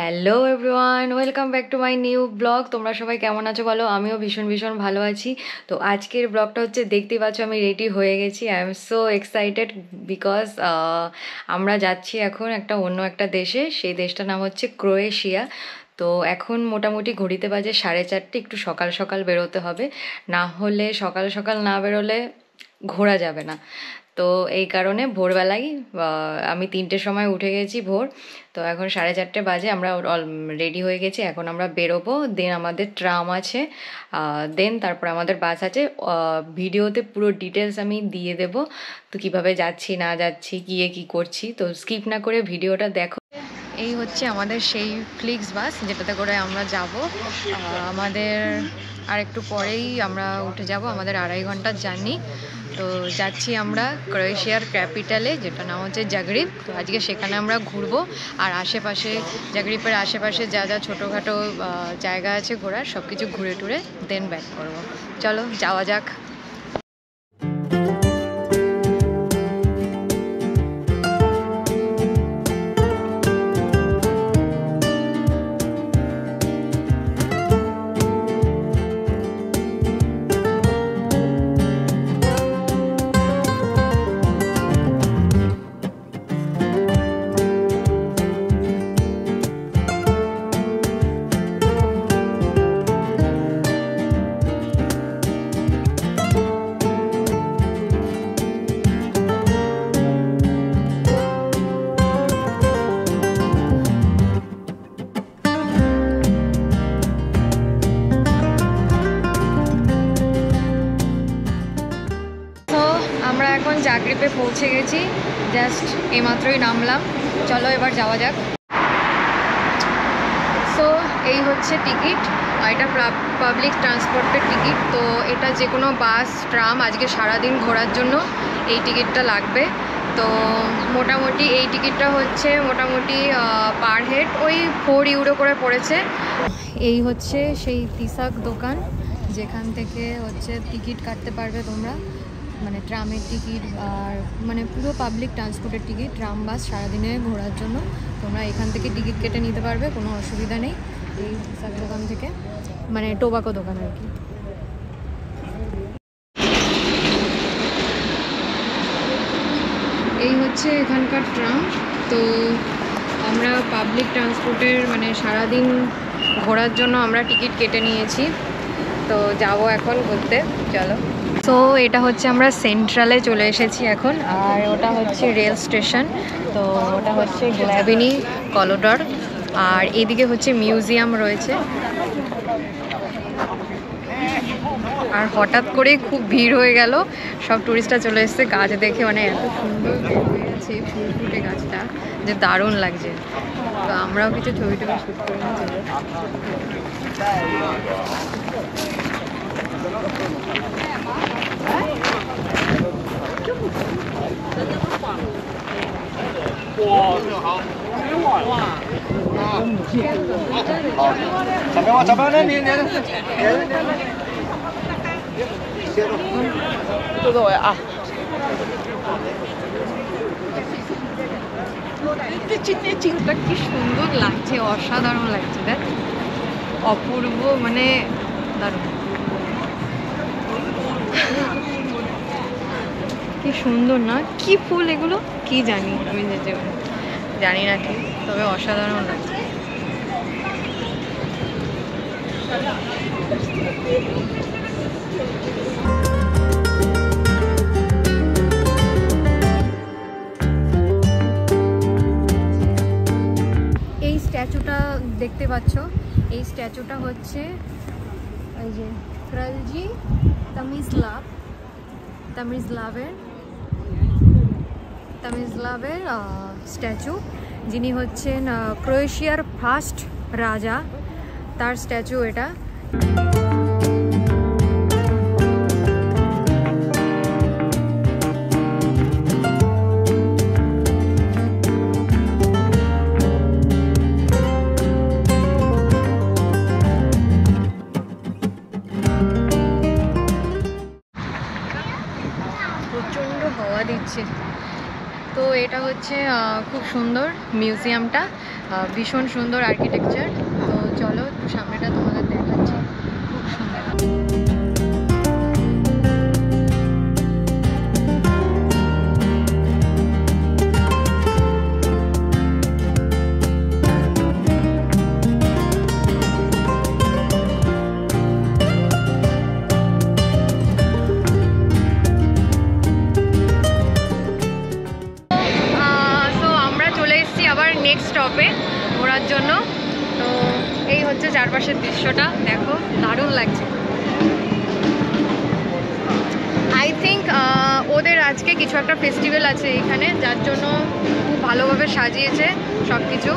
Hello everyone, welcome back to my new blog. তোমরা সবাই কেমন আছো বলো? আমিও ভীষণ ভীষণ ভালো আছি। তো আজকের ব্লগটা হচ্ছে, দেখতেই পাচ্ছ আমি রেডি হয়ে গেছি। I am so excited because আমরা যাচ্ছি এখন অন্য একটা দেশে। সেই দেশটার নাম হচ্ছে ক্রোয়েশিয়া। তো এখন মোটামুটি ঘড়িতে বাজে 4:30। একটু সকাল সকাল বেরোতে হবে, না হলে সকাল সকাল না বেরোলে ঘোরা যাবে না। তো এই কারণে ভোরবেলায় আমি 3টের সময় উঠে গেছি ভোর। তো এখন 4:30 বাজে, আমরা রেডি হয়ে গেছি। এখন আমরা বেরোবো, দেন আমাদের ট্রাম আছে, দেন তারপর আমাদের বাস আছে। ভিডিওতে পুরো ডিটেলস আমি দিয়ে দেবো, তো কিভাবে যাচ্ছি না যাচ্ছি, গিয়ে কী করছি। তো স্কিপ না করে ভিডিওটা দেখো। এই হচ্ছে আমাদের সেই ফ্লিক্স বাস যেটাতে করে আমরা যাব। আমাদের আর একটু পরেই আমরা উঠে যাব, আমাদের 2.5 ঘন্টার জার্নি। তো যাচ্ছি আমরা ক্রোয়েশিয়ার ক্যাপিটালে, যেটা নাম হচ্ছে জাগরিব। তো আজকে সেখানে আমরা ঘুরবো, আর আশেপাশে জাগরিবের আশেপাশে যা যা ছোটোখাটো জায়গা আছে ঘোরার, সব কিছু ঘুরে টুরে দেন ব্যাক করবো। চলো যাওয়া যাক। আমরা এখন জাগরিবে পৌঁছে গেছি, জাস্ট এইমাত্রই নামলাম। চলো এবার যাওয়া যাক। সো এই হচ্ছে টিকিট, এটা পাবলিক ট্রান্সপোর্টের টিকিট। তো এটা যে কোনো বাস, ট্রাম, আজকে সারাদিন ঘোরার জন্য এই টিকিটটা লাগবে। তো মোটামুটি এই টিকিটটা হচ্ছে মোটামুটি পার হেড ওই 4 ইউরো করে পড়েছে। এই হচ্ছে সেই তিসাক দোকান, যেখান থেকে হচ্ছে টিকিট কাটতে পারবে তোমরা, মানে ট্রামের টিকিট আর মানে পুরো পাবলিক ট্রান্সপোর্টের টিকিট, ট্রাম বাস সারাদিনে ঘোরার জন্য তোমরা এখান থেকে টিকিট কেটে নিতে পারবে, কোনো অসুবিধা নেই। এই তিসাক দোকান থেকে, মানে টোবাকো দোকান আর কি। এই হচ্ছে এখানকার ট্রাম। তো আমরা পাবলিক ট্রান্সপোর্টের মানে সারাদিন ঘোরার জন্য আমরা টিকিট কেটে নিয়েছি। তো যাব এখন ঘুরতে, চলো। তো এটা হচ্ছে আমরা সেন্ট্রালে চলে এসেছি এখন, আর ওটা হচ্ছে রেল স্টেশন। তো ওটা হচ্ছে গ্ল্যাবিনি কলোডর, আর এদিকে হচ্ছে মিউজিয়াম রয়েছে। আর হঠাৎ করেই খুব ভিড় হয়ে গেল, সব টুরিস্টরা চলে এসছে গাছ দেখে, মানে এত সুন্দর হয়ে গেছে ফুল ফুটে গাছটা, যে দারুণ লাগছে। তো আমরাও কিছু ছবি টবি শ্যুট করে নিয়েছি। কি সুন্দর লাগছে, অসাধারণ লাগছে, দেখ অপূর্ব, মানে দারুণ। কি সুন্দর না? কি ফুল এগুলো, কি জানি আমি, জানি না ঠিক, তবে অসাধারণ লাগছে। এই স্ট্যাচুটা দেখতে পাচ্ছ, এই স্ট্যাচুটা হচ্ছে এই যে ক্রালজি তামিজলাভের স্ট্যাচু, যিনি হচ্ছেন ক্রোয়েশিয়ার ফার্স্ট রাজা, তার স্ট্যাচু এটা। প্রচণ্ড হাওয়া দিচ্ছে, তো এটা হচ্ছে খুব সুন্দর মিউজিয়ামটা, ভীষণ সুন্দর আর্কিটেকচার। তো চলো একটু সামনেটা তোমাদের দেখাচ্ছি, খুব সুন্দর। নেক্সট স্টপে ঘোরার জন্য। তো এই হচ্ছে চারপাশের দৃশ্যটা, দেখো দারুণ লাগছে। আই থিঙ্ক ওদের আজকে কিছু একটা ফেস্টিভ্যাল আছে এখানে, যার জন্য খুব ভালোভাবে সাজিয়েছে সব কিছু।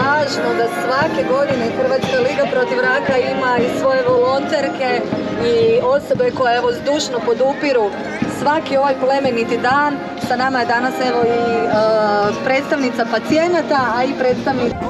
Važno da svake godine Hrvatska liga protiv raka ima i svoje volonterke i osobe koje evo zdušno podupiru svaki ovaj plemeniti dan. Sa nama je danas evo i predstavnica pacijenata, a i predstavnica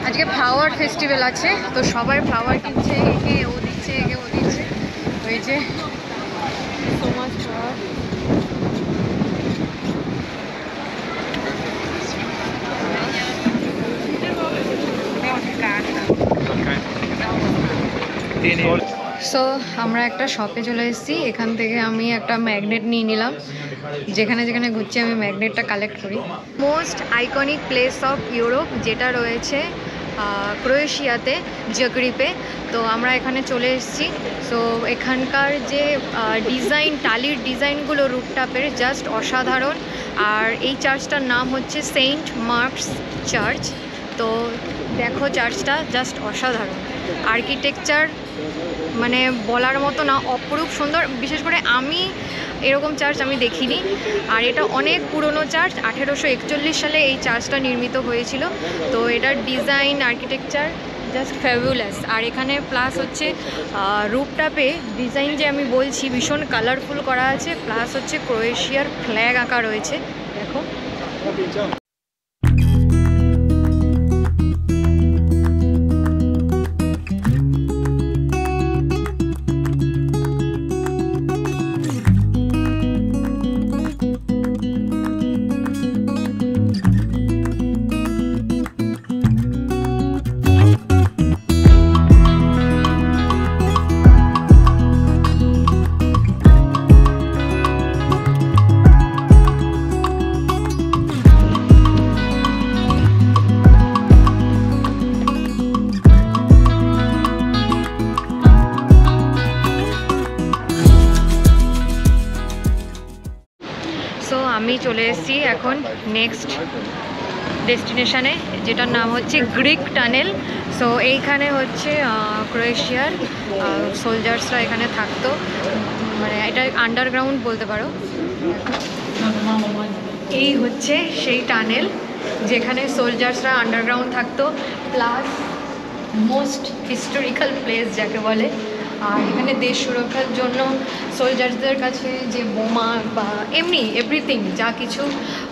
আজকে flower festival আছে, তো সবাই flower কিনছে, একে ও দিচ্ছে, একে ও দিচ্ছে, হয়েছে সো মাচ ফ্লাওয়ার। সো আমরা একটা শপে চলে এসেছি, এখান থেকে আমি একটা ম্যাগনেট নিয়ে নিলাম। যেখানে যেখানে ঘুরছি আমি ম্যাগনেটটা কালেক্ট করি। Most iconic place of Europe যেটা রয়েছে ক্রোয়েশিয়াতে, জাগ্রেবে। তো আমরা এখানে চলে এসেছি। সো এখানকার যে ডিজাইন, টালির ডিজাইনগুলো রুফটপের জাস্ট অসাধারণ। আর এই চার্চটার নাম হচ্ছে সেন্ট মার্কস চার্চ। তো দেখো চার্চটা জাস্ট অসাধারণ, আর্কিটেকচার মানে বলার মতো না, অপরূপ সুন্দর। বিশেষ করে আমি এরকম চার্চ আমি দেখিনি। আর এটা অনেক পুরনো চার্চ, 1841 সালে এই চার্চটা নির্মিত হয়েছিল। তো এটার ডিজাইন, আর্কিটেকচার জাস্ট ফ্যাবুলাস। আর এখানে প্লাস হচ্ছে রুফটপে ডিজাইন যে আমি বলছি ভীষণ কালারফুল করা আছে, প্লাস হচ্ছে ক্রোয়েশিয়ার ফ্ল্যাগ আঁকা রয়েছে, দেখো। আমি চলে এসেছি এখন নেক্সট ডেস্টিনেশনে, যেটার নাম হচ্ছে গ্রিক টানেল। সো এইখানে হচ্ছে ক্রোয়েশিয়ার সোলজার্সরা এখানে থাকতো, মানে এটা আন্ডারগ্রাউন্ড বলতে পারো। এই হচ্ছে সেই টানেল যেখানে সোলজার্সরা আন্ডারগ্রাউন্ড থাকতো, প্লাস মোস্ট হিস্টোরিক্যাল প্লেস যাকে বলে। আর এখানে দেশ সুরক্ষার জন্য সোলজার্সদের কাছে যে বোমা বা এমনি এভরিথিং যা কিছু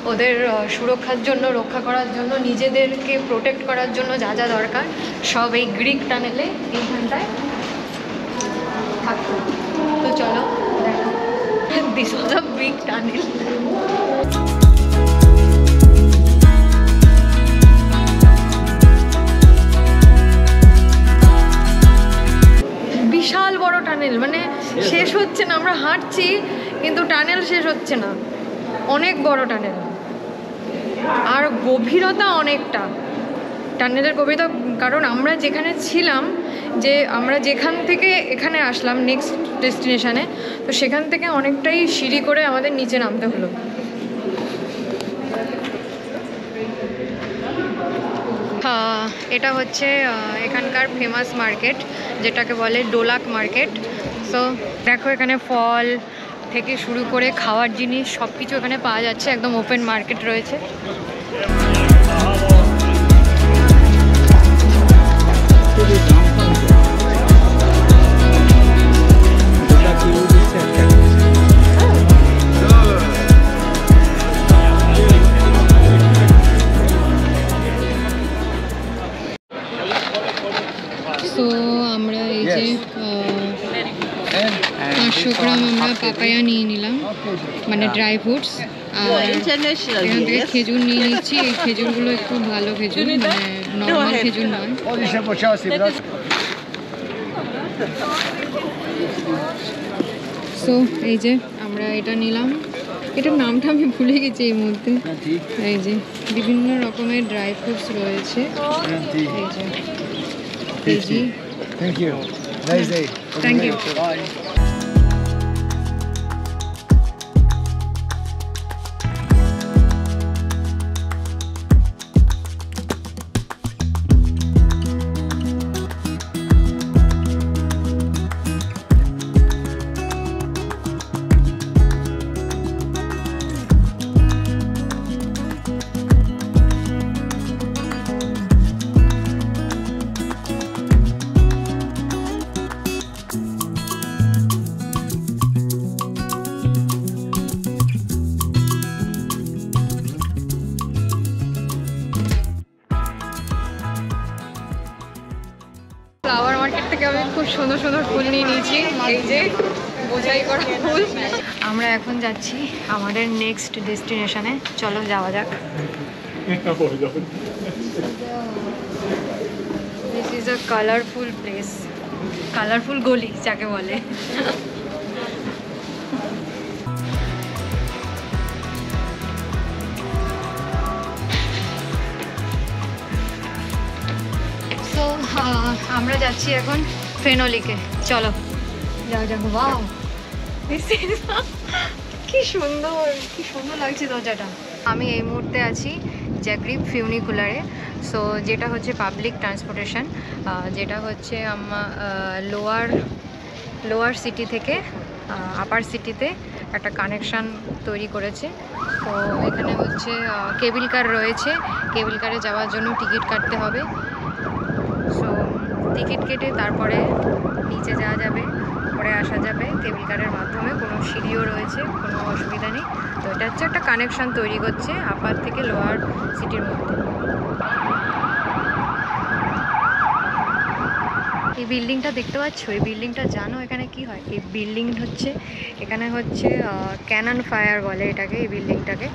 ওদের সুরক্ষার জন্য, রক্ষা করার জন্য, নিজেদেরকে প্রোটেক্ট করার জন্য যা যা দরকার সব এই গ্রিক টানেলে এইখানটায় থাকতো। তো চলো দেখো, this was a Greek tunnel. বিশাল বড় টানেল, মানে শেষ হচ্ছে না। আমরা হাঁটছি কিন্তু টানেল শেষ হচ্ছে না, অনেক বড় টানেল আর গভীরতা অনেকটা। টানেলের গভীরতা, কারণ আমরা যেখানে ছিলাম, যে আমরা যেখান থেকে এখানে আসলাম নেক্সট ডেস্টিনেশানে, তো সেখান থেকে অনেকটাই সিঁড়ি করে আমাদের নিচে নামতে হলো। এটা হচ্ছে এখানকার ফেমাস মার্কেট, যেটাকে বলে ডোলাক মার্কেট। সো দেখো এখানে ফল থেকে শুরু করে খাওয়ার জিনিস সব কিছু এখানে পাওয়া যাচ্ছে, একদম ওপেন মার্কেট রয়েছে। তো আমরা এই যে 500 গ্রাম আমরা পাপায়া নিয়ে নিলাম, মানে ড্রাই ফ্রুটস, আর এখান থেকে খেজুর নিয়ে নিচ্ছি। এই খেজুরগুলো একটু ভালো খেজুর, মানে নর্মাল খেজুর নয়। সো এই যে আমরা এটা নিলাম, এটার নামটা আমি ভুলে গেছি এই মুহূর্তে। এই যে বিভিন্ন রকমের ড্রাই ফ্রুটস রয়েছে। এই যে Thank you. Nice day. Thank you. Bye. Flower market থেকে আমি খুব সুন্দর সুন্দর ফুল নিয়ে নিয়েছি, এই যে বোঝাই করা ফুল। আমরা এখন যাচ্ছি আমাদের নেক্সট ডেস্টিনেশনে, চলো যাওয়া যাক। This is a colourful place, colourful গলি যাকে বলে। তো আমরা যাচ্ছি এখন ফেনোলিকে, চলো যাও যাক। ওয়াও, কি সুন্দর, কি সুন্দর লাগছে দরজাটা। আমি এই মুহূর্তে আছি জাগ্রিব ফিউনিকুলারে। সো যেটা হচ্ছে পাবলিক ট্রান্সপোর্টেশন, যেটা হচ্ছে লোয়ার সিটি থেকে আপার সিটিতে একটা কানেকশান তৈরি করেছে। তো এখানে হচ্ছে কেবল কার রয়েছে, কেবল কারে যাওয়ার জন্য টিকিট কাটতে হবে। সো টিকিট কেটে তারপরে নিচে যাওয়া যাবে, পরে আসা যাবে কেবল কারের মাধ্যমে। কোনো সিঁড়িও রয়েছে, কোনো অসুবিধা নেই। তো এটা হচ্ছে একটা কানেকশান তৈরি করছে আপার থেকে লোয়ার সিটির মধ্যে। এই বিল্ডিংটা দেখতে পাচ্ছ, এই বিল্ডিংটা জানো এখানে কি হয়? এই বিল্ডিং হচ্ছে, এখানে হচ্ছে ক্যানন ফায়ার বলে এটাকে, এই বিল্ডিংটাকে।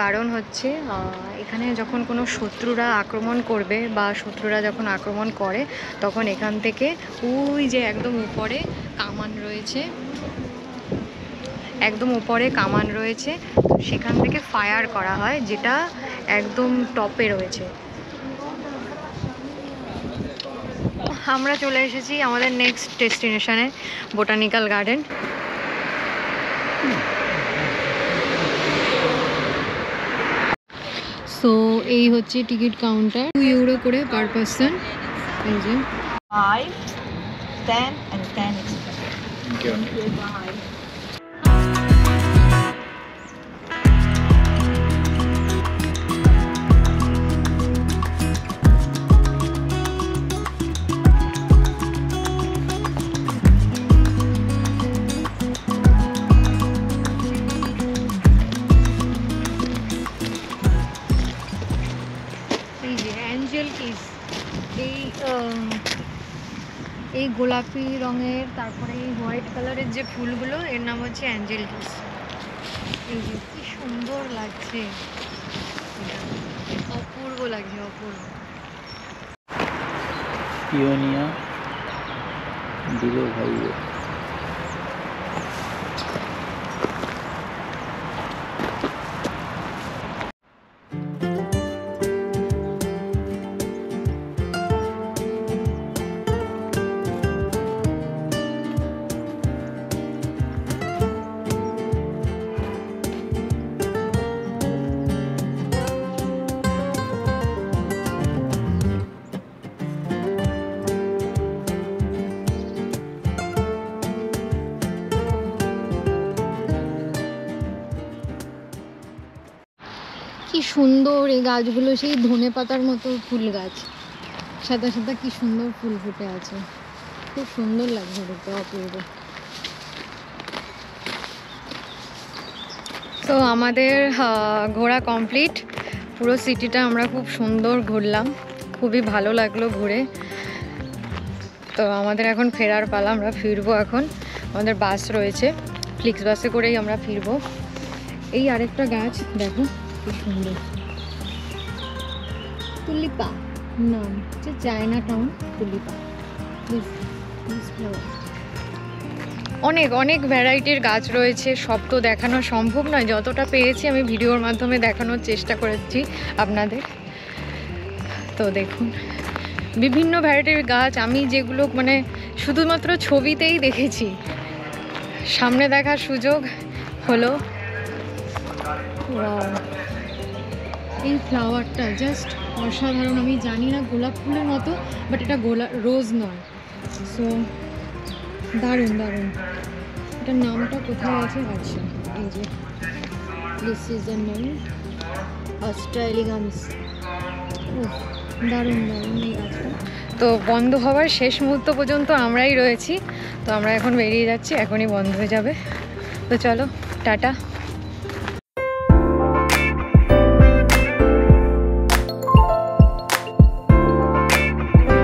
কারণ হচ্ছে এখানে যখন কোনো শত্রুরা আক্রমণ করবে বা শত্রুরা যখন আক্রমণ করে, তখন এখান থেকে ওই যে একদম উপরে কামান রয়েছে, একদম উপরে কামান রয়েছে, সেখান থেকে ফায়ার করা হয়, যেটা একদম টপে রয়েছে। আমরা চলে এসেছি আমাদের নেক্সট ডেস্টিনেশনে, বোটানিক্যাল গার্ডেন। সো এই হচ্ছে টিকিট কাউন্টার, 2 ইউরো করে পার পারসন। এই যে 5, 10 and 10 extra. Thank you. Bye. এই যে অ্যাঞ্জেল কিস, এই গোলাপি রঙের, তারপরে এই হোয়াইট কালারের যে ফুলগুলো, এর নাম হচ্ছে অ্যাঞ্জেল কিস। এই যে কি সুন্দর লাগছে, অপূর্ব লাগছে, অপূর্ব। পিওনিয়া দিলো ভাইয়ে। কি সুন্দর এই গাছগুলো, সেই ধনে পাতার মতো ফুল গাছ, সাদা সাদা কি সুন্দর ফুল ফুটে আছে, খুব সুন্দর লাগছে দেখতে, অপূর্ব। তো আমাদের ঘোরা কমপ্লিট, পুরো সিটিটা আমরা খুব সুন্দর ঘুরলাম, খুবই ভালো লাগলো ঘুরে। তো আমাদের এখন ফেরার পালা, আমরা ফিরবো এখন, আমাদের বাস রয়েছে, ফ্লিক্স বাসে করেই আমরা ফিরবো। এই আরেকটা গাছ দেখো কি সুন্দর, তুলিপা নাম হচ্ছে, চায়না টাউন তুলিপা। অনেক অনেক ভ্যারাইটির গাছ রয়েছে, সব তো দেখানো সম্ভব নয়, যতটা পেরেছি আমি ভিডিওর মাধ্যমে দেখানোর চেষ্টা করেছি আপনাদের। তো দেখুন বিভিন্ন ভ্যারাইটির গাছ, আমি যেগুলো মানে শুধুমাত্র ছবিতেই দেখেছি, সামনে দেখার সুযোগ হলো। Wow! এই ফ্লাওয়ারটা জাস্ট অসাধারণ, আমি জানি না গোলাপ ফুলের মতো, বাট এটা রোজ নয়। সো দারুণ দারুণ, এটার নামটা কোথায় আছে? আচ্ছা এই যে, this is the name, Australians. দারুণ দারুণ এই গাছটা। তো বন্ধ হওয়ার শেষ মুহূর্ত পর্যন্ত আমরাই রয়েছি, তো আমরা এখন বেরিয়ে যাচ্ছি, এখনই বন্ধ হয়ে যাবে। তো চলো টাটা।